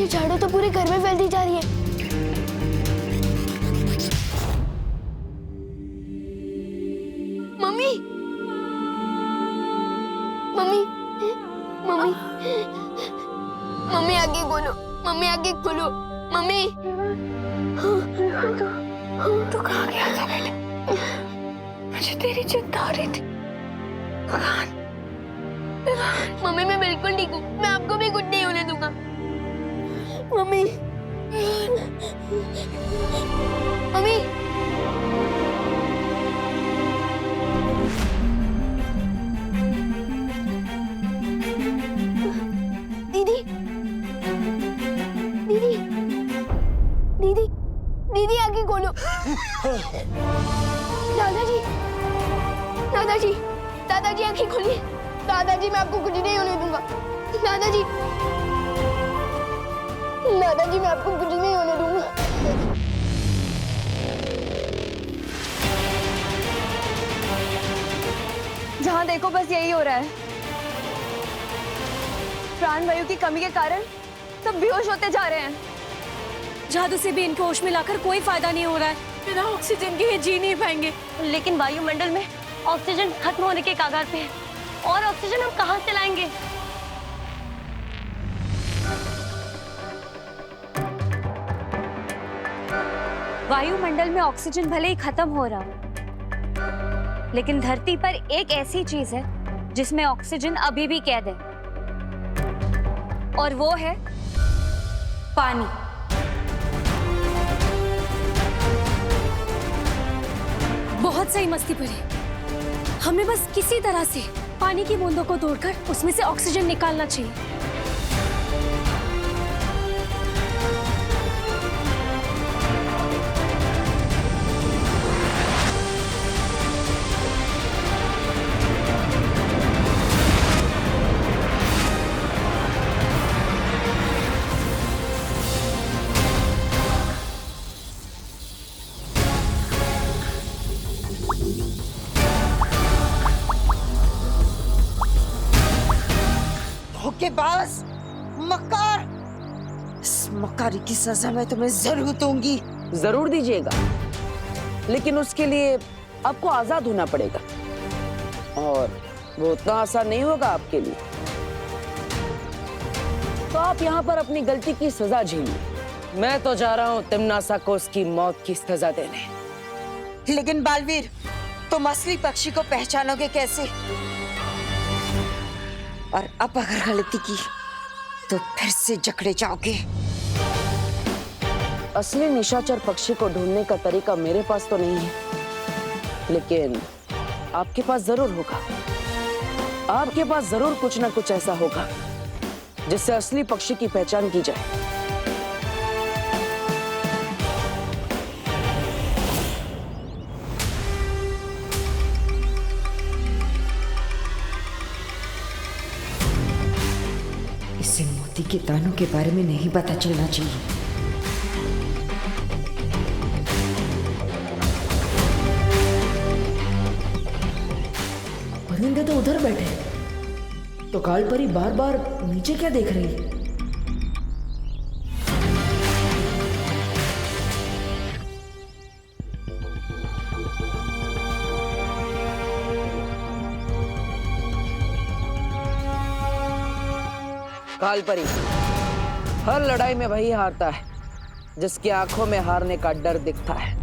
ये झाड़ू तो पूरे घर में फैलती जा रही है। मम्मी, मम्मी, मम्मी, मम्मी आगे खोलो, मम्मी आगे खोलो, मम्मी। तू कहाँ गया था बेटा? मुझे तेरी चिंता हो रही थी। मम्मी मैं बिल्कुल ठीक हूँ, मैं आपको भी कुछ नहीं होने दूंगा। मम्मी, मम्मी, दीदी, दीदी, दीदी, दीदी आगे खोलो। दादाजी, दादाजी, दादाजी आंखें खोलिए। दादाजी मैं आपको कुछ नहीं होने दूंगा। दादाजी, दादाजी मैं आपको कुछ नहीं होने दूंगा। जहाँ देखो बस यही हो रहा है। प्राण वायु की कमी के कारण सब बेहोश होते जा रहे हैं। जादू से भी इनको होश में लाकर कोई फायदा नहीं हो रहा है। बिना ऑक्सीजन के ये जी नहीं पाएंगे। लेकिन वायुमंडल में ऑक्सीजन खत्म होने के कगार पे है और ऑक्सीजन हम कहाँ से लाएंगे? वायुमंडल में ऑक्सीजन भले ही खत्म हो रहा हो, लेकिन धरती पर एक ऐसी चीज है जिसमें ऑक्सीजन अभी भी कैद है, और वो है पानी। बहुत सही मस्ती पड़ी। हमें बस किसी तरह से पानी की बूंदों को तोड़कर उसमें से ऑक्सीजन निकालना चाहिए। धोखेबाज, मक्कार। इस मक्कारी की सजा मैं तुम्हें जरूर दूंगी। जरूर दीजिएगा, लेकिन उसके लिए आपको आजाद होना पड़ेगा, और वो उतना आसान नहीं होगा आपके लिए। तो आप यहाँ पर अपनी गलती की सजा झेलिए। मैं तो जा रहा हूँ तिम्नासा को उसकी मौत की सजा देने। लेकिन बालवीर, तुम असली पक्षी को पहचानोगे कैसे? और अब अगर गलती की तो फिर से जकड़े जाओगे। असली निशाचर पक्षी को ढूंढने का तरीका मेरे पास तो नहीं है, लेकिन आपके पास जरूर होगा। आपके पास जरूर कुछ ना कुछ ऐसा होगा जिससे असली पक्षी की पहचान की जाए। इसे मोती के दानों के बारे में नहीं पता चलना चाहिए। परिंदे तो उधर बैठे हैं, तो कालपरी बार बार नीचे क्या देख रही है? कालपरी, हर लड़ाई में वही हारता है जिसकी आंखों में हारने का डर दिखता है।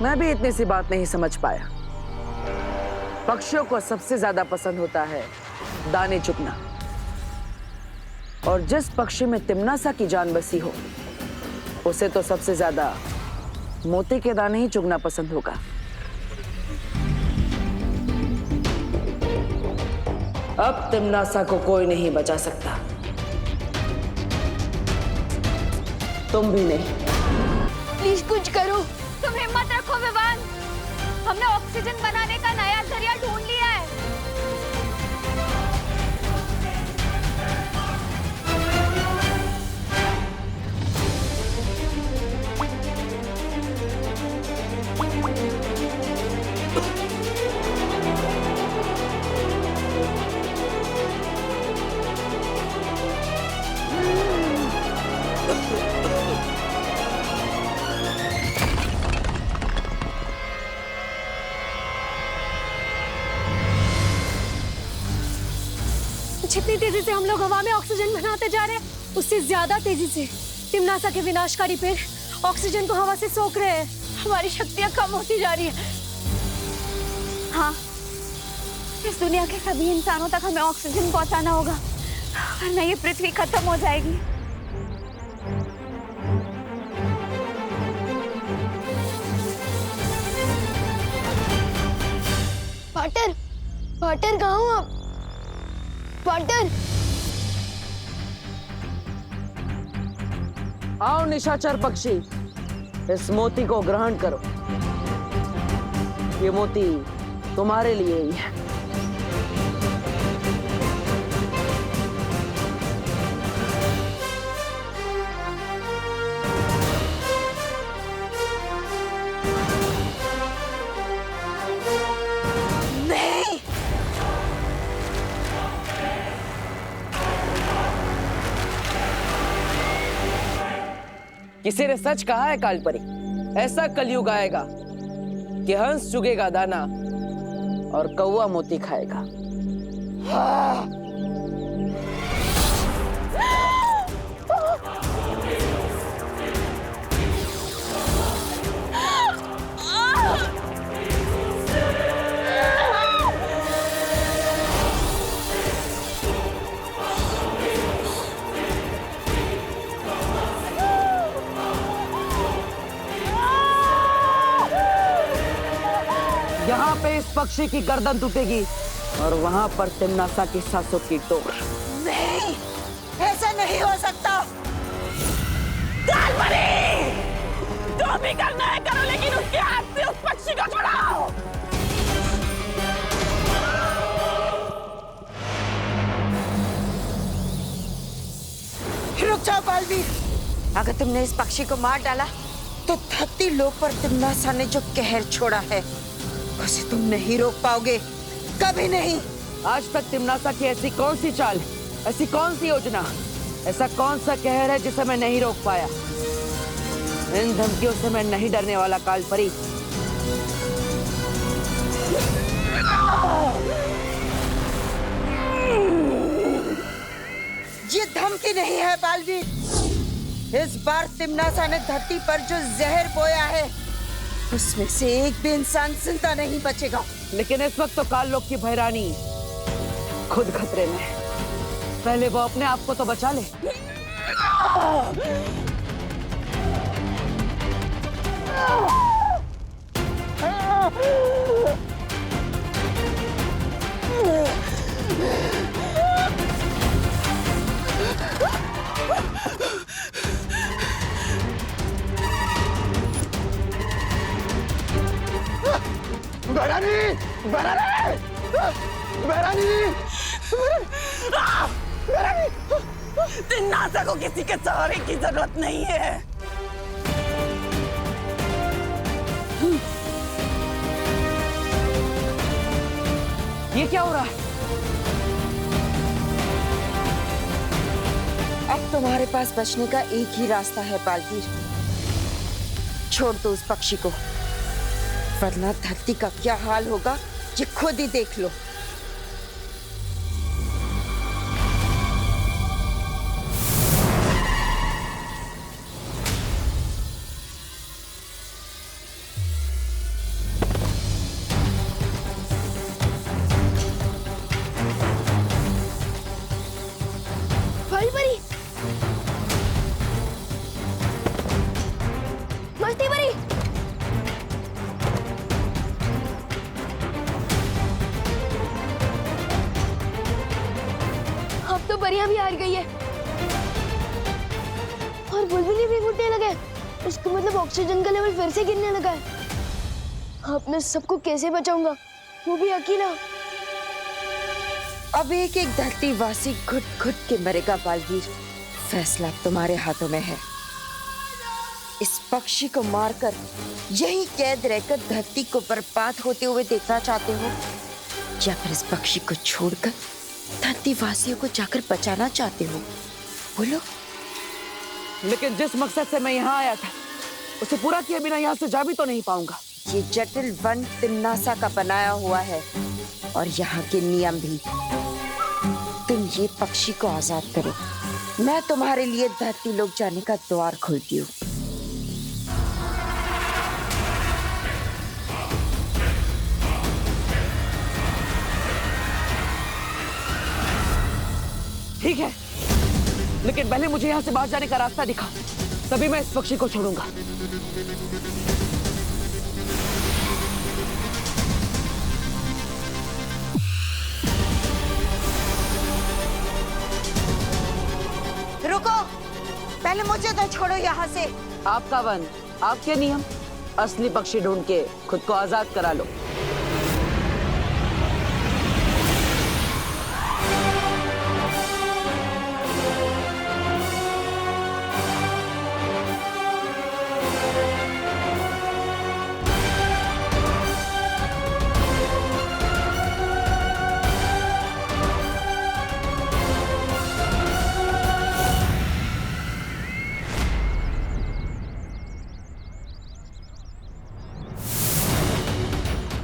मैं भी इतनी सी बात नहीं समझ पाया। पक्षियों को सबसे ज्यादा पसंद होता है दाने चुगना, और जिस पक्षी में तिम्नासा की जान बसी हो उसे तो सबसे ज्यादा मोती के दाने ही चुगना पसंद होगा। अब तिम्नासा को कोई नहीं बचा सकता, तुम भी नहीं। प्लीज कुछ करो। तुम हिम्मत रखो विवान, हमने ऑक्सीजन बनाने का नया जरिया ढूंढ लिया है। जितनी तेजी से हम लोग हवा में ऑक्सीजन बनाते जा रहे हैं, उससे ज्यादा तेजी से तिम्नासा के विनाशकारी पेड़ ऑक्सीजन को हवा से सोख रहे हैं। हमारी शक्तियां कम होती जा रही है। हाँ, इस दुनिया के सभी इंसानों तक हमें ऑक्सीजन पहुंचाना होगा, वरना ये पृथ्वी खत्म हो जाएगी। पार्टनर, पार्टनर कहाँ हो आप? पार्टनर, आओ निशाचर पक्षी, इस मोती को ग्रहण करो। ये मोती तुम्हारे लिए ही है। किसी ने सच कहा है कालपरी, ऐसा कलयुग आएगा कि हंस चुगेगा दाना और कौवा मोती खाएगा। यहाँ पे इस पक्षी की गर्दन टूटेगी और वहाँ पर तिम्नासा की सांसों की डोर। नहीं, ऐसा नहीं हो सकता। जो भी करना है करो, लेकिन उसके हाथ से उस पक्षी को छुड़ाओ। रुक जाओ बालवीर, अगर तुमने इस पक्षी को मार डाला तो धरती लोक पर तिम्नासा ने जो कहर छोड़ा है उसे तुम नहीं रोक पाओगे, कभी नहीं। आज तक तिम्नासा की ऐसी कौन सी चाल, ऐसी कौन सी योजना, ऐसा कौन सा कहर है जिसे मैं नहीं रोक पाया? इन धमकियों से मैं नहीं डरने वाला कालपरी। ये धमकी नहीं है बालवीर, इस बार तिम्नासा ने धरती पर जो जहर बोया है उसमें से एक भी इंसान जिंदा नहीं बचेगा। लेकिन इस वक्त तो काल लोक की भैरानी खुद खतरे में है। पहले वो अपने आप को तो बचा ले। बहरानी, बहरानी, बहरानी, बहरानी, तिम्नासा को किसी के सहारे की जरूरत नहीं है। ये क्या हो रहा है? अब तुम्हारे पास बचने का एक ही रास्ता है बालवीर, छोड़ दो उस पक्षी को, वरना धरती का क्या हाल होगा ये खुद ही देख लो। बड़ी बड़ी मस्ती बड़ी। अब तो बढ़िया भी हार गई है और बुलबुली भी फूटने लगे। इसका मतलब ऑक्सीजन का लेवल फिर से गिरने लगा है। अब मैं सबको कैसे बचाऊंगा, वो भी अकेला। अब एक एक धरतीवासी घुट घुट के मरेगा बालवीर, फैसला तुम्हारे हाथों में है। इस पक्षी को मारकर यही कैद रहकर धरती को बर्बाद होते हुए देखना चाहते हो, या फिर इस पक्षी को छोड़कर धरतीवासियों को जाकर बचाना चाहते हो? बोलो। लेकिन जिस मकसद से मैं यहाँ आया था उसे पूरा किए बिना यहाँ से जा भी तो नहीं पाऊंगा। ये जटिल वन तिम्नासा का बनाया हुआ है और यहाँ के नियम भी। तुम ये पक्षी को आजाद करो, मैं तुम्हारे लिए धरती लोक जाने का द्वार खोलती हूँ। ठीक है, लेकिन पहले मुझे यहाँ से बाहर जाने का रास्ता दिखा, तभी मैं इस पक्षी को छोड़ूंगा। रुको, पहले मुझे तो छोड़ो यहाँ से। आपका वन, आपके नियम, असली पक्षी ढूंढ के खुद को आजाद करा लो।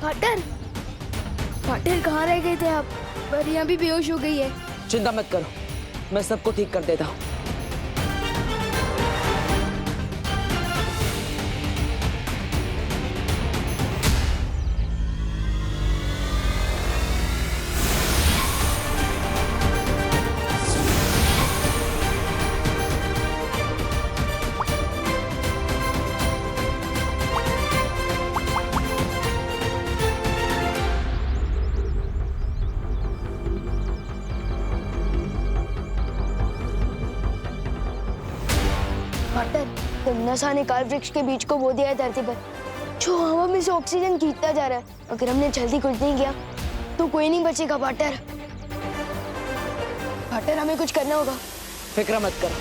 पार्टनर, पार्टनर कहाँ रह गए थे आप? परियां भी बेहोश हो गई है। चिंता मत करो, मैं सबको ठीक कर देता हूँ। पार्टनर, तिम्नासा ने काल वृक्ष के बीज को बो दिया है धरती पर, जो हवा में से ऑक्सीजन खींचता जा रहा है। अगर हमने जल्दी कुछ नहीं किया तो कोई नहीं बचेगा पार्टनर। पार्टनर, हमें कुछ करना होगा। फिक्र मत करो,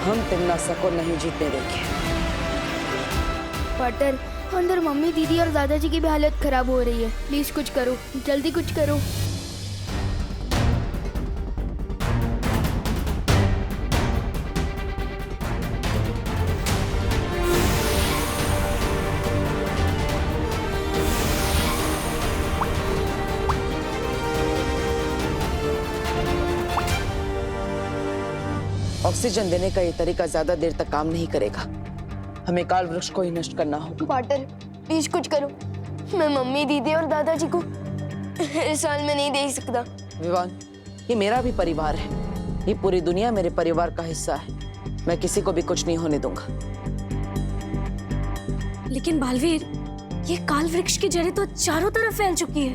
हम तिम्नासा को नहीं जीतने देंगे। पार्टनर, अंदर मम्मी, दीदी और दादाजी की भी हालत खराब हो रही है। प्लीज कुछ करो, जल्दी कुछ करो। ऑक्सीजन देने का ये तरीका ज्यादा देर तक काम नहीं करेगा, हमें काल वृक्ष को ही नष्ट करना होगा। पार्टनर, प्लीज कुछ करो। मैं मम्मी, दीदी और दादाजी को इस साल में नहीं देख सकता। विवान, ये मेरा भी परिवार है, ये पूरी दुनिया मेरे परिवार का हिस्सा है। मैं किसी को भी कुछ नहीं होने दूंगा। लेकिन बालवीर, ये काल वृक्ष की जड़ें तो चारों तरफ फैल चुकी है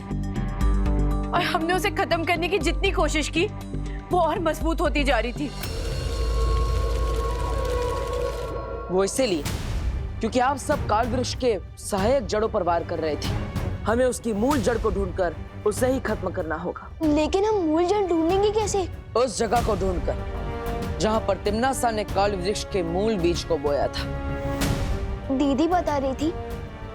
और हमने उसे खत्म करने की जितनी कोशिश की वो और मजबूत होती जा रही थी। वो इसीलिए क्योंकि आप सब काल वृक्ष के सहायक जड़ों पर वार कर रहे थे। हमें उसकी मूल जड़ को ढूंढकर उसे ही खत्म करना होगा। लेकिन हम मूल जड़ ढूंढेंगे कैसे? उस जगह को ढूंढकर जहां पर तिम्नासा ने काल वृक्ष के मूल बीज को बोया था। दीदी बता रही थी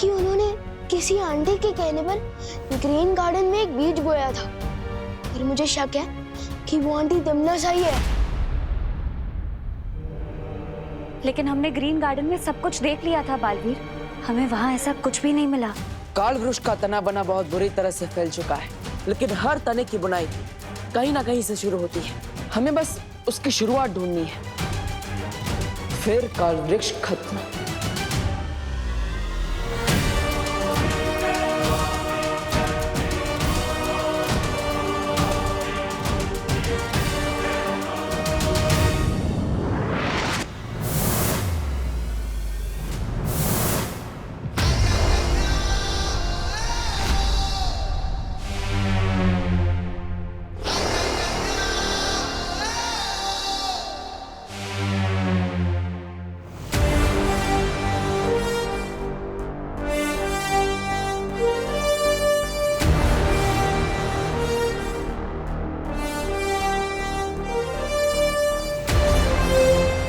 कि उन्होंने किसी आंटी के कहने पर ग्रीन गार्डन में एक बीज बोया था। फिर मुझे शक है कि वो आंटी तिम्नासा ही है। लेकिन हमने ग्रीन गार्डन में सब कुछ देख लिया था बालवीर, हमें वहाँ ऐसा कुछ भी नहीं मिला। काल वृक्ष का तना बना बहुत बुरी तरह से फैल चुका है, लेकिन हर तने की बुनाई कहीं ना कहीं से शुरू होती है। हमें बस उसकी शुरुआत ढूंढनी है, फिर काल वृक्ष खत्म।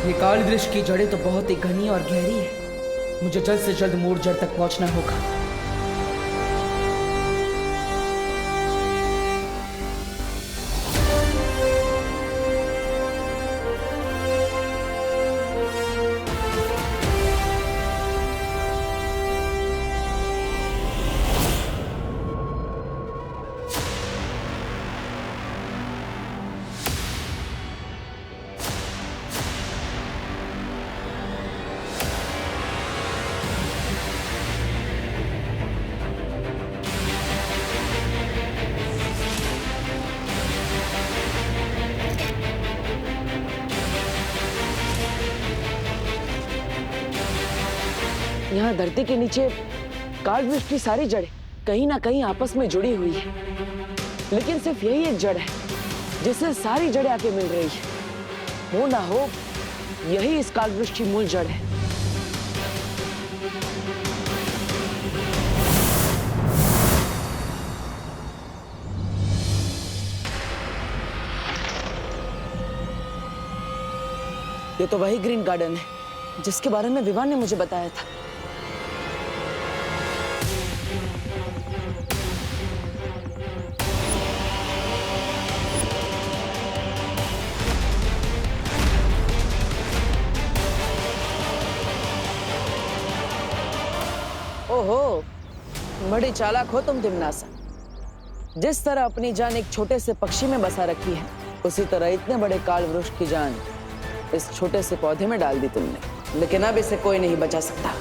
ये काल वृक्ष की जड़ें तो बहुत ही घनी और गहरी है। मुझे जल्द से जल्द मूल जड़ तक पहुंचना होगा। यहाँ धरती के नीचे काल वृक्ष की सारी जड़ें कहीं ना कहीं आपस में जुड़ी हुई है, लेकिन सिर्फ यही एक जड़ है जिससे सारी जड़ें आके मिल रही है। हो ना हो यही इस काल वृक्ष की मूल जड़ है। ये तो वही ग्रीन गार्डन है जिसके बारे में विवान ने मुझे बताया था। ओहो, बड़ी चालाक हो तुम तिम्नासा। जिस तरह अपनी जान एक छोटे से पक्षी में बसा रखी है, उसी तरह इतने बड़े काल वृक्ष की जान इस छोटे से पौधे में डाल दी तुमने। लेकिन अब इसे कोई नहीं बचा सकता।